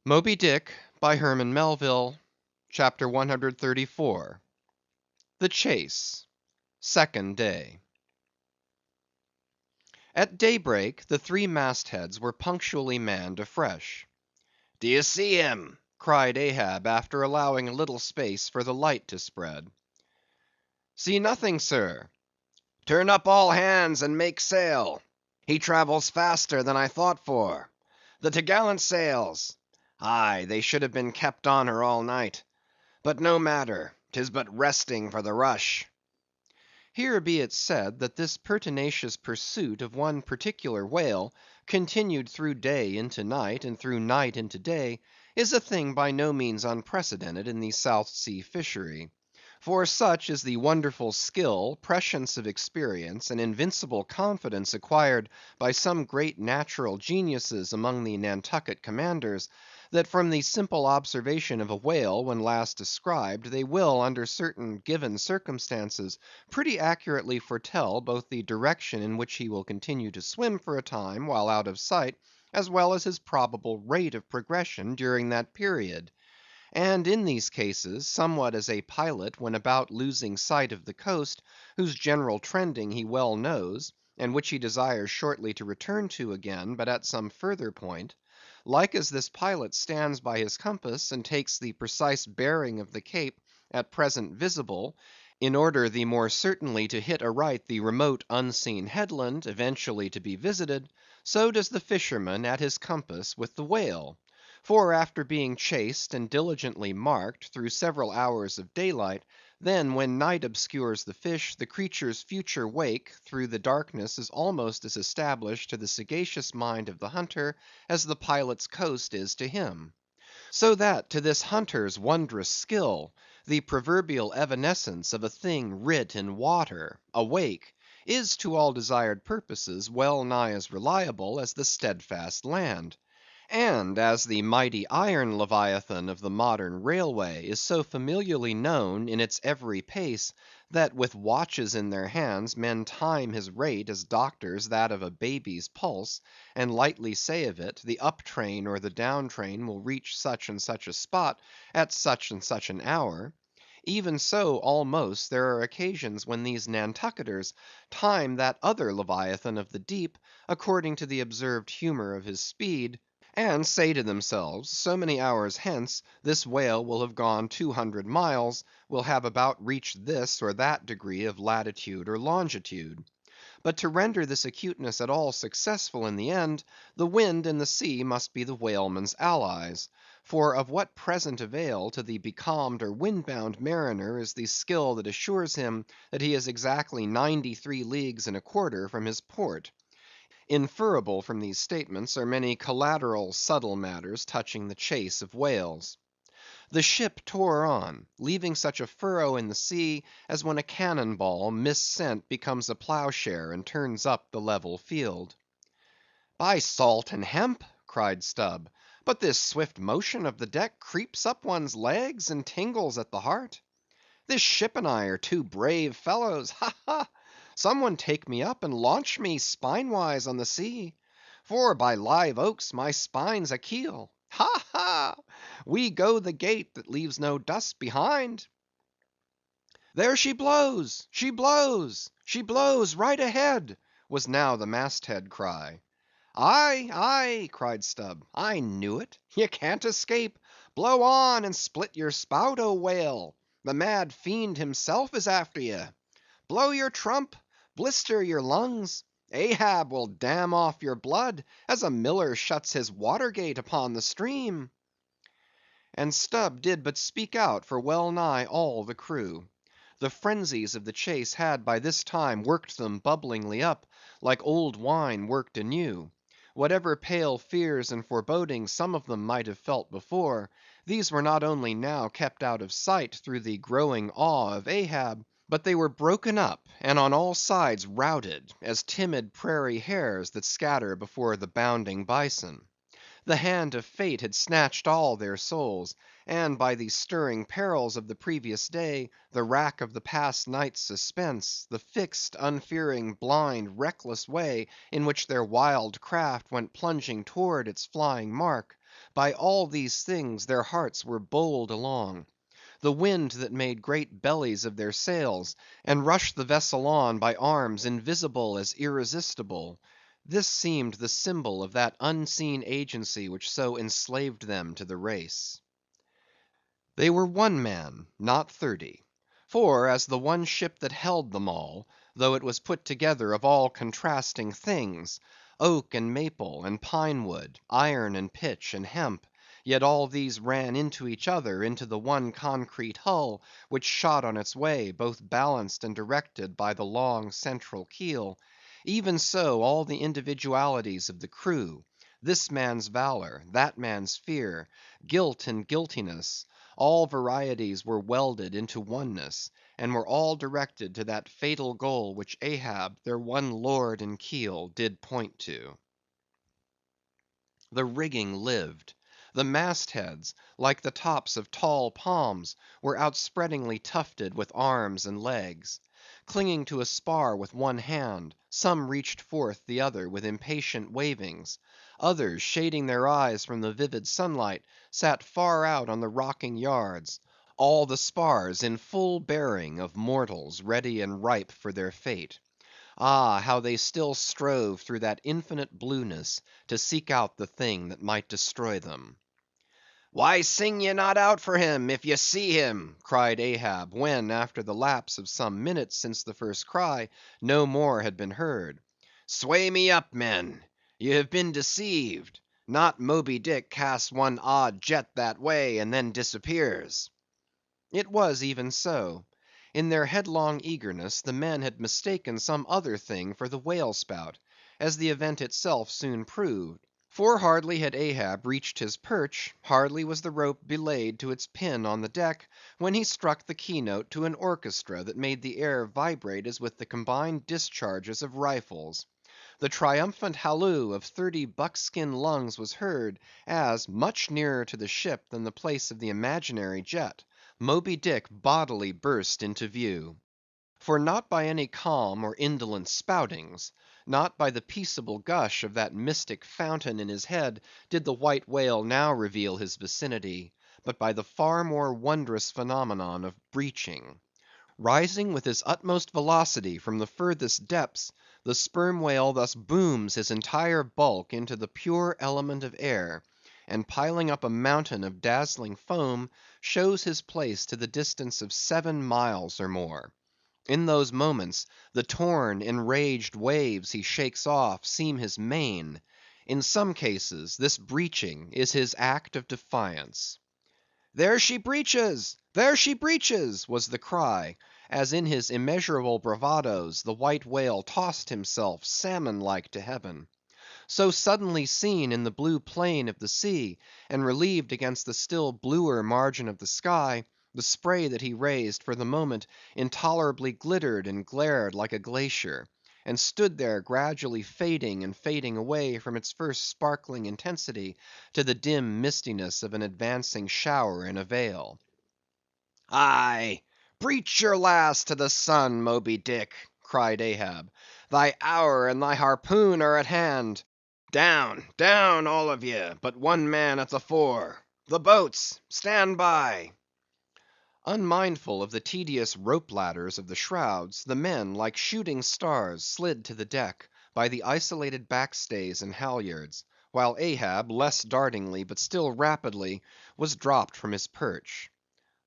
Moby-Dick, by Herman Melville, Chapter 134. The Chase, Second Day. At daybreak the three mastheads were punctually manned afresh. "D'ye see him?" cried Ahab, after allowing a little space for the light to spread. "See nothing, sir." "Turn up all hands and make sail. He travels faster than I thought for. The t'gallant sails! Aye, they should have been kept on her all night. But no matter, 'tis but resting for the rush." Here be it said that this pertinacious pursuit of one particular whale, continued through day into night, and through night into day, is a thing by no means unprecedented in the South Sea fishery. For such is the wonderful skill, prescience of experience, and invincible confidence acquired by some great natural geniuses among the Nantucket commanders, that from the simple observation of a whale when last described, they will, under certain given circumstances, pretty accurately foretell both the direction in which he will continue to swim for a time while out of sight, as well as his probable rate of progression during that period. And in these cases, somewhat as a pilot when about losing sight of the coast, whose general trending he well knows, and which he desires shortly to return to again, but at some further point; like as this pilot stands by his compass, and takes the precise bearing of the cape at present visible, in order the more certainly to hit aright the remote unseen headland eventually to be visited; so does the fisherman at his compass with the whale. For after being chased and diligently marked through several hours of daylight, then when night obscures the fish, the creature's future wake through the darkness is almost as established to the sagacious mind of the hunter as the pilot's coast is to him. So that to this hunter's wondrous skill, the proverbial evanescence of a thing writ in water, a wake, is to all desired purposes well nigh as reliable as the steadfast land. And as the mighty iron leviathan of the modern railway is so familiarly known in its every pace, that with watches in their hands men time his rate as doctors that of a baby's pulse, and lightly say of it, the up train or the down train will reach such and such a spot at such and such an hour; even so almost there are occasions when these Nantucketers time that other leviathan of the deep, according to the observed humor of his speed, and say to themselves, so many hours hence, this whale will have gone 200 miles, will have about reached this or that degree of latitude or longitude. But to render this acuteness at all successful in the end, the wind and the sea must be the whaleman's allies. For of what present avail to the becalmed or wind‐bound mariner is the skill that assures him that he is exactly 93 leagues and a quarter from his port? Inferable from these statements are many collateral subtle matters touching the chase of whales. The ship tore on, leaving such a furrow in the sea as when a cannon ball, missent, becomes a ploughshare and turns up the level field. "By salt and hemp!" cried Stubb, "but this swift motion of the deck creeps up one's legs and tingles at the heart. This ship and I are two brave fellows, ha, ha! Some one take me up and launch me spinewise on the sea; for by live oaks my spine's a keel. Ha, ha! We go the gait that leaves no dust behind." "There she blows! she blows! she blows right ahead!" was now the masthead cry. "Aye, aye!" cried Stubb, "I knew it. Ye can't escape. Blow on and split your spout, O whale! The mad fiend himself is after ye. Blow your trump, blister your lungs; Ahab will dam off your blood, as a miller shuts his water gate upon the stream." And Stubb did but speak out for well nigh all the crew. The frenzies of the chase had by this time worked them bubblingly up, like old wine worked anew. Whatever pale fears and forebodings some of them might have felt before, these were not only now kept out of sight through the growing awe of Ahab, but they were broken up, and on all sides routed, as timid prairie hares that scatter before the bounding bison. The hand of fate had snatched all their souls, and by the stirring perils of the previous day, the rack of the past night's suspense, the fixed, unfearing, blind, reckless way in which their wild craft went plunging towards its flying mark, By all these things their hearts were bowled along. The wind that made great bellies of their sails, and rushed the vessel on by arms invisible as irresistible; this seemed the symbol of that unseen agency which so enslaved them to the race. They were one man, not 30. For, as the one ship that held them all, though it was put together of all contrasting things—oak and maple, and pine wood, iron and pitch, and hemp—yet all these ran into each other, into the one concrete hull, which shot on its way, both balanced and directed by the long central keel; even so all the individualities of the crew, this man's valor, that man's fear, guilt and guiltiness, all varieties were welded into oneness, and were all directed to that fatal goal which Ahab, their one lord and keel, did point to. The rigging lived. The mast heads, like the tops of tall palms, were outspreadingly tufted with arms and legs. Clinging to a spar with one hand, some reached forth the other with impatient wavings; others, shading their eyes from the vivid sunlight, sat far out on the rocking yards; all the spars in full bearing of mortals ready and ripe for their fate. Ah, how they still strove through that infinite blueness to seek out the thing that might destroy them. "Why sing ye not out for him, if ye see him?" cried Ahab, when, after the lapse of some minutes since the first cry, no more had been heard. "Sway me up, men! Ye have been deceived. Not Moby-Dick casts one odd jet that way, and then disappears." It was even so. In their headlong eagerness, the men had mistaken some other thing for the whale spout, as the event itself soon proved. For hardly had Ahab reached his perch, hardly was the rope belayed to its pin on the deck, when he struck the key note to an orchestra that made the air vibrate as with the combined discharges of rifles. The triumphant halloo of 30 buckskin lungs was heard, as, much nearer to the ship than the place of the imaginary jet, Moby-Dick bodily burst into view. For not by any calm or indolent spoutings, not by the peaceable gush of that mystic fountain in his head, did the white whale now reveal his vicinity, but by the far more wondrous phenomenon of breaching. Rising with his utmost velocity from the furthest depths, the sperm whale thus booms his entire bulk into the pure element of air, and piling up a mountain of dazzling foam, shows his place to the distance of 7 miles or more. In those moments, the torn, enraged waves he shakes off seem his mane. In some cases, this breaching is his act of defiance. "There she breaches! There she breaches!" was the cry, as in his immeasurable bravadoes the white whale tossed himself salmon like to heaven. So suddenly seen in the blue plain of the sea, and relieved against the still bluer margin of the sky, the spray that he raised for the moment intolerably glittered and glared like a glacier, and stood there gradually fading and fading away from its first sparkling intensity to the dim mistiness of an advancing shower in a vale. "Aye, breach your last to the sun, Moby-Dick!" cried Ahab. "Thy hour and thy harpoon are at hand. Down, down, all of ye, but one man at the fore. The boats, stand by!" Unmindful of the tedious rope ladders of the shrouds, the men, like shooting stars, slid to the deck, by the isolated backstays and halyards; while Ahab, less dartingly, but still rapidly, was dropped from his perch.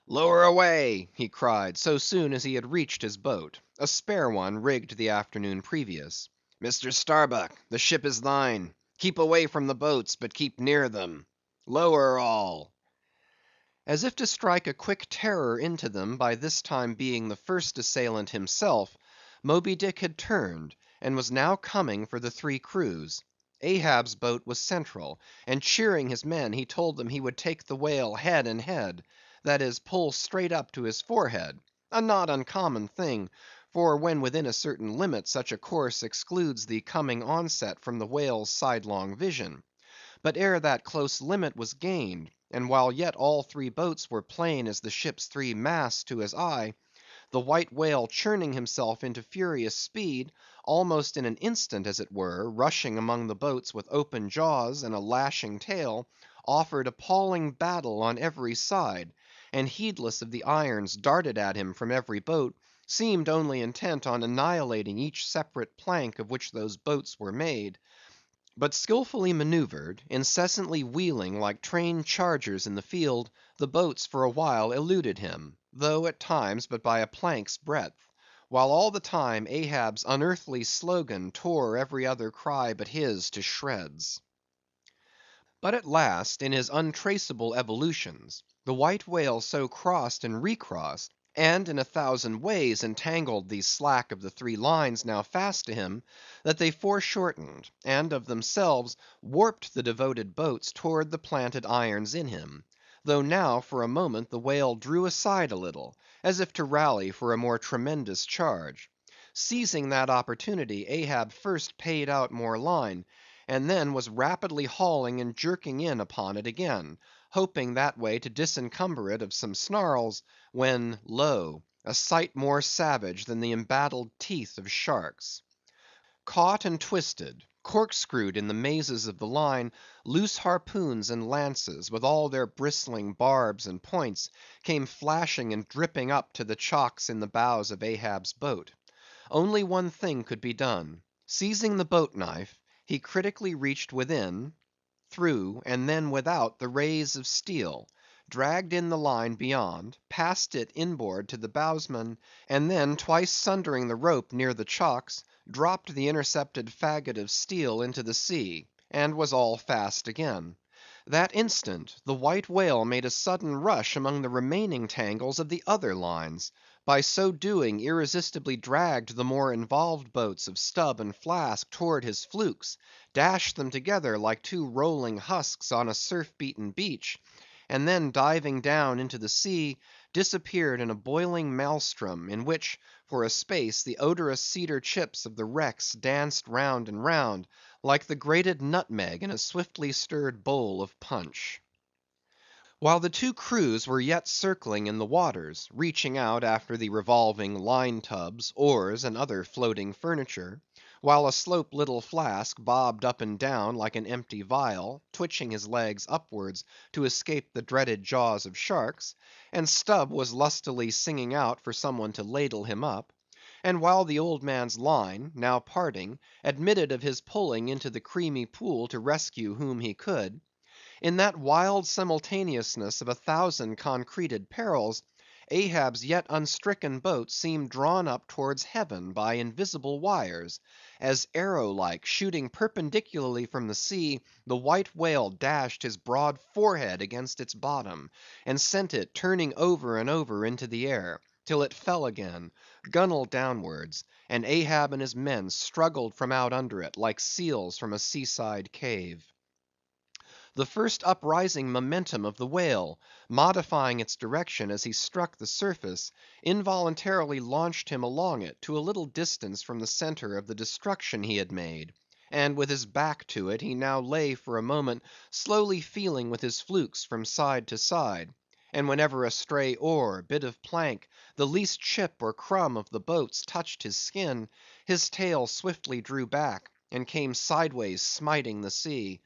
"Lower away!" he cried, so soon as he had reached his boat, a spare one rigged the afternoon previous. "Mr. Starbuck, the ship is thine. Keep away from the boats, but keep near them. Lower all!" As if to strike a quick terror into them by this time being the first assailant himself, Moby-Dick had turned, and was now coming for the 3 crews. Ahab's boat was central, and cheering his men, he told them he would take the whale head and head; that is, pull straight up to his forehead; a not uncommon thing, for when within a certain limit such a course excludes the coming onset from the whale's sidelong vision. But ere that close limit was gained, and while yet all 3 boats were plain as the ship's 3 masts to his eye, the white whale churning himself into furious speed, almost in an instant as it were, rushing among the boats with open jaws and a lashing tail, offered appalling battle on every side, and heedless of the irons darted at him from every boat, seemed only intent on annihilating each separate plank of which those boats were made; but skillfully maneuvered, incessantly wheeling like trained chargers in the field, the boats for a while eluded him, though at times but by a plank's breadth; while all the time Ahab's unearthly slogan tore every other cry but his to shreds. But at last, in his untraceable evolutions, the White Whale so crossed and recrossed, and in 1,000 ways entangled the slack of the 3 lines now fast to him, that they foreshortened, and of themselves warped the devoted boats towards the planted irons in him; though now for a moment the whale drew aside a little, as if to rally for a more tremendous charge. Seizing that opportunity, Ahab first paid out more line, and then was rapidly hauling and jerking in upon it again, hoping that way to disencumber it of some snarls, when lo! a sight more savage than the embattled teeth of sharks. Caught and twisted, corkscrewed in the mazes of the line, loose harpoons and lances, with all their bristling barbs and points, came flashing and dripping up to the chocks in the bows of Ahab's boat. Only one thing could be done. Seizing the boat knife, he critically reached within, through, and then without the rays of steel, dragged in the line beyond, passed it inboard to the bowsman, and then twice sundering the rope near the chocks, dropped the intercepted faggot of steel into the sea, and was all fast again. That instant the White Whale made a sudden rush among the remaining tangles of the other lines; by so doing irresistibly dragged the more involved boats of Stubb and Flask towards his flukes, dashed them together like 2 rolling husks on a surf beaten beach, and then diving down into the sea, disappeared in a boiling maelstrom, in which, for a space, the odorous cedar chips of the wrecks danced round and round, like the grated nutmeg in a swiftly stirred bowl of punch. While the 2 crews were yet circling in the waters, reaching out after the revolving line tubs, oars, and other floating furniture; while a slope little Flask bobbed up and down like an empty vial, twitching his legs upwards to escape the dreaded jaws of sharks; and Stubb was lustily singing out for some one to ladle him up; and while the old man's line, now parting, admitted of his pulling into the creamy pool to rescue whom he could; in that wild simultaneousness of 1,000 concreted perils, Ahab's yet unstricken boat seemed drawn up towards heaven by invisible wires, as arrow like, shooting perpendicularly from the sea, the White Whale dashed his broad forehead against its bottom, and sent it turning over and over into the air, till it fell again, gunwale downwards, and Ahab and his men struggled from out under it, like seals from a seaside cave. The first uprising momentum of the whale, modifying its direction as he struck the surface, involuntarily launched him along it to a little distance from the centre of the destruction he had made; and with his back to it, he now lay for a moment slowly feeling with his flukes from side to side; and whenever a stray oar, bit of plank, the least chip or crumb of the boats touched his skin, his tail swiftly drew back, and came sideways smiting the sea.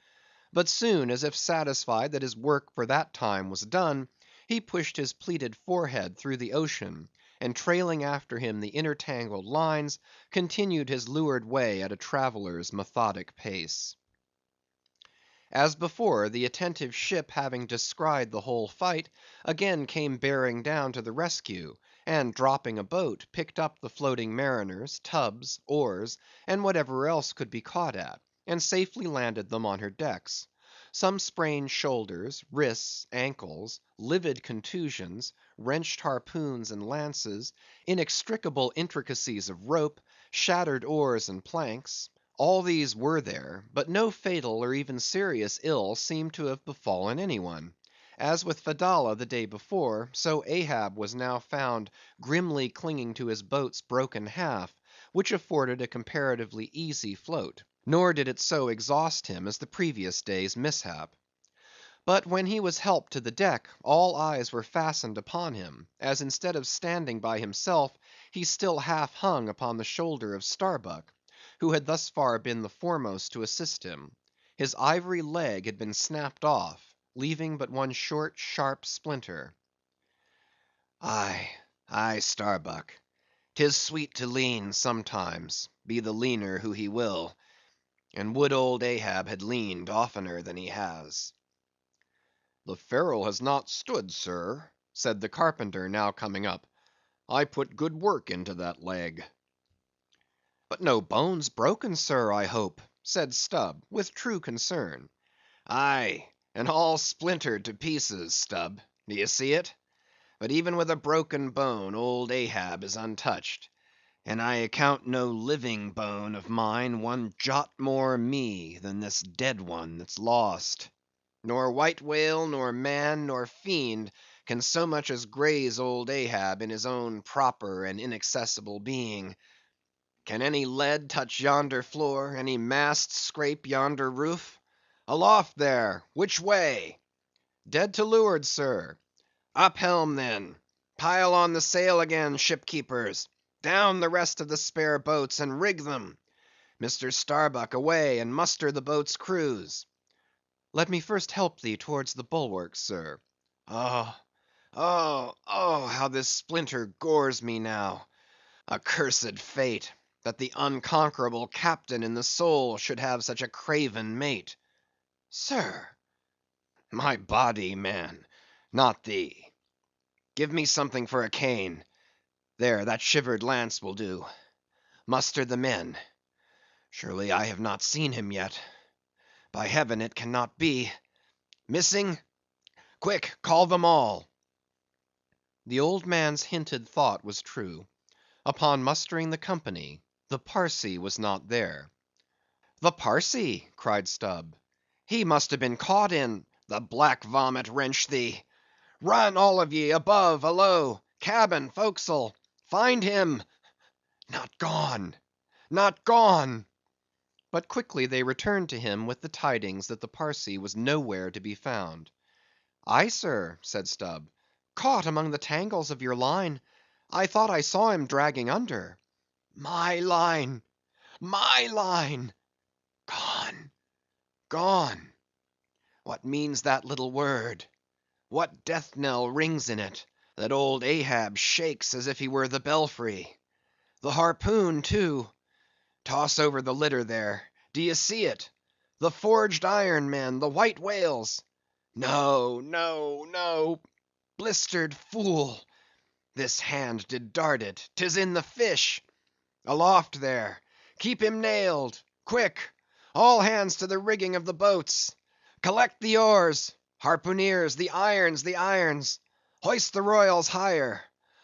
But soon, as if satisfied that his work for that time was done, he pushed his pleated forehead through the ocean, and trailing after him the intertangled lines, continued his leeward way at a traveller's methodic pace. As before, the attentive ship having descried the whole fight, again came bearing down to the rescue, and dropping a boat, picked up the floating mariners, tubs, oars, and whatever else could be caught at, and safely landed them on her decks. Some sprained shoulders, wrists, ankles, livid contusions, wrenched harpoons and lances, inextricable intricacies of rope, shattered oars and planks; all these were there, but no fatal or even serious ill seemed to have befallen any one. As with Fedallah the day before, so Ahab was now found grimly clinging to his boat's broken half, which afforded a comparatively easy float; nor did it so exhaust him as the previous day's mishap. But when he was helped to the deck, all eyes were fastened upon him, as instead of standing by himself, he still half hung upon the shoulder of Starbuck, who had thus far been the foremost to assist him. His ivory leg had been snapped off, leaving but one short, sharp splinter. Aye, aye, Starbuck, 'tis sweet to lean sometimes, be the leaner who he will, and would old Ahab had leaned oftener than he has. The ferrule has not stood, sir, said the carpenter, now coming up. I put good work into that leg. But no bones broken, sir, I hope, said Stubb, with true concern. Aye, and all splintered to pieces, Stubb, d'ye see it? But even with a broken bone, old Ahab is untouched, and I account no living bone of mine one jot more me than this dead one that's lost. Nor white whale, nor man, nor fiend can so much as graze old Ahab in his own proper and inaccessible being. Can any lead touch yonder floor, any mast scrape yonder roof? Aloft there, which way? Dead to leeward, sir. Up helm then. Pile on the sail again, shipkeepers. Down the rest of the spare boats, and rig them. Mr. Starbuck, away, and muster the boats' crews. Let me first help thee towards the bulwarks, sir. Oh, how this splinter gores me now. Accursed fate, that the unconquerable captain in the soul should have such a craven mate. Sir! My body, man, not thee. Give me something for a cane. There, that shivered lance will do. Muster the men. Surely I have not seen him yet. By heaven, it cannot be. Missing? Quick, call them all. The old man's hinted thought was true. Upon mustering the company, the Parsee was not there. The Parsee, cried Stubb. He must have been caught in the black vomit wrench thee. Run, all of ye, above, alow, cabin, forecastle. Find him. Not gone, not gone. But quickly they returned to him with the tidings that the Parsee was nowhere to be found. Aye, sir, said Stubb, caught among the tangles of your line. I thought I saw him dragging under. My line, my line! Gone, gone! What means that little word? What death knell rings in it, that old Ahab shakes as if he were the belfry? The harpoon, too. Toss over the litter there. D'ye see it? The forged iron, men, the white whales. No, no, no. Blistered fool! This hand did dart it. 'Tis in the fish. Aloft there. Keep him nailed. Quick! All hands to the rigging of the boats. Collect the oars. Harpooneers, the irons, the irons. Hoist the royals higher.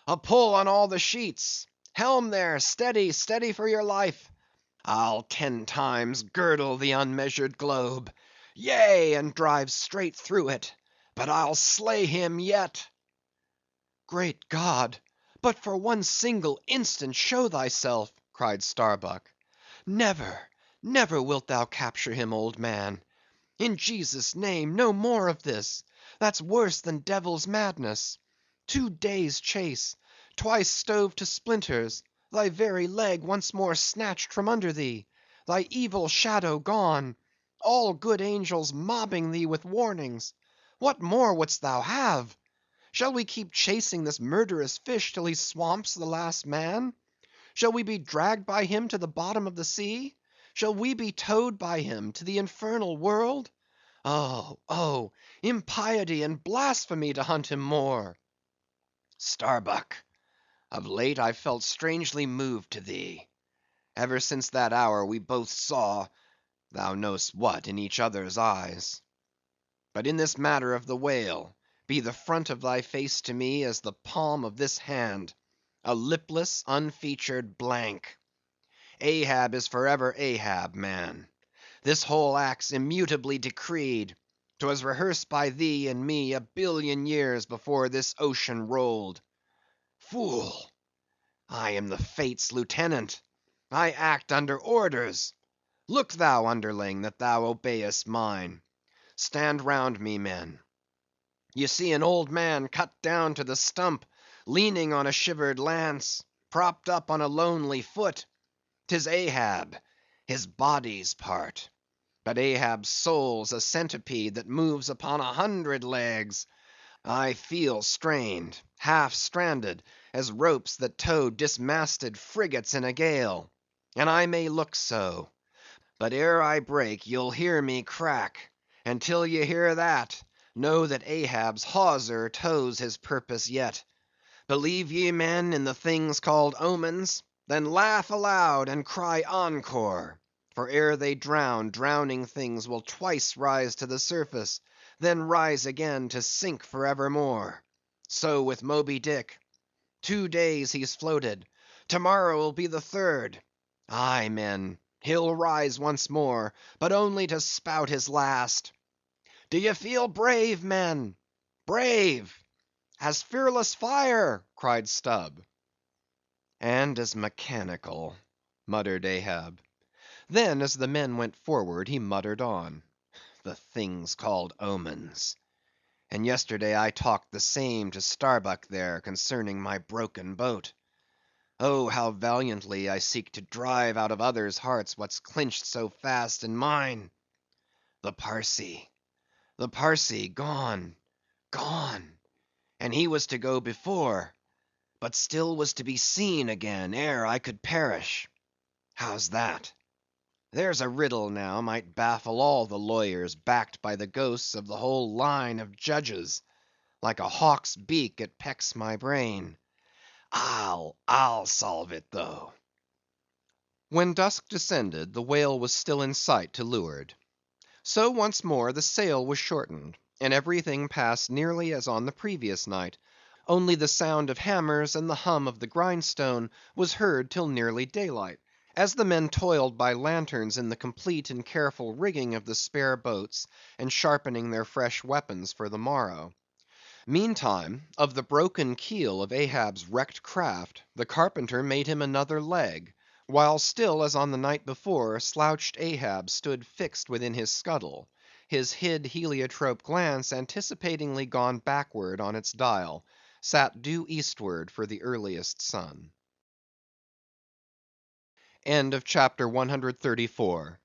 A pull on all the sheets. Helm there, steady, steady for your life. I'll 10 times girdle the unmeasured globe. Yea, and drive straight through it. But I'll slay him yet. Great God! But for one single instant show thyself, cried Starbuck. Never, never wilt thou capture him, old man. In Jesus' name, no more of this. That's worse than devil's madness. 2 days' chase, twice stove to splinters, thy very leg once more snatched from under thee, thy evil shadow gone, all good angels mobbing thee with warnings. What more wouldst thou have? Shall we keep chasing this murderous fish till he swamps the last man? Shall we be dragged by him to the bottom of the sea? Shall we be towed by him to the infernal world? Oh, oh, impiety and blasphemy to hunt him more. Starbuck, of late I've felt strangely moved to thee. Ever since that hour we both saw, thou know'st what, in each other's eyes. But in this matter of the whale, be the front of thy face to me as the palm of this hand, a lipless, unfeatured blank. Ahab is forever Ahab, man. This whole act's immutably decreed. 'Twas rehearsed by thee and me a billion years before this ocean rolled. Fool! I am the Fates' lieutenant. I act under orders. Look thou, underling, that thou obeyest mine. Stand round me, men. Ye see an old man cut down to the stump, leaning on a shivered lance, propped up on a lonely foot. 'Tis Ahab, his body's part. But Ahab's soul's a centipede that moves upon 100 legs. I feel strained, half stranded, as ropes that tow dismasted frigates in a gale. And I may look so. But ere I break, you'll hear me crack; and till ye hear that, know that Ahab's hawser tows his purpose yet. Believe ye, men, in the things called omens? Then laugh aloud and cry encore; for ere they drown, drowning things will twice rise to the surface, then rise again to sink for evermore. So with Moby-Dick. 2 days he's floated; to morrow'll be the third. Aye, men, he'll rise once more, but only to spout his last. Do ye feel brave, men? Brave? As fearless fire, cried Stubb. And as mechanical, muttered Ahab. Then, as the men went forward, he muttered on. The things called omens. And yesterday I talked the same to Starbuck there concerning my broken boat. Oh, how valiantly I seek to drive out of others' hearts what's clinched so fast in mine. The Parsee gone, gone, and he was to go before, but still was to be seen again ere I could perish. How's that? There's a riddle now might baffle all the lawyers backed by the ghosts of the whole line of judges. Like a hawk's beak it pecks my brain. I'll solve it though. When dusk descended, the whale was still in sight to leeward. So once more the sail was shortened, and everything passed nearly as on the previous night; only the sound of hammers and the hum of the grindstone was heard till nearly daylight, as the men toiled by lanterns in the complete and careful rigging of the spare boats, and sharpening their fresh weapons for the morrow. Meantime, of the broken keel of Ahab's wrecked craft, the carpenter made him another leg; while still as on the night before, slouched Ahab stood fixed within his scuttle, his hid heliotrope glance anticipatingly gone backward on its dial, sat due eastward for the earliest sun. CHAPTER 134.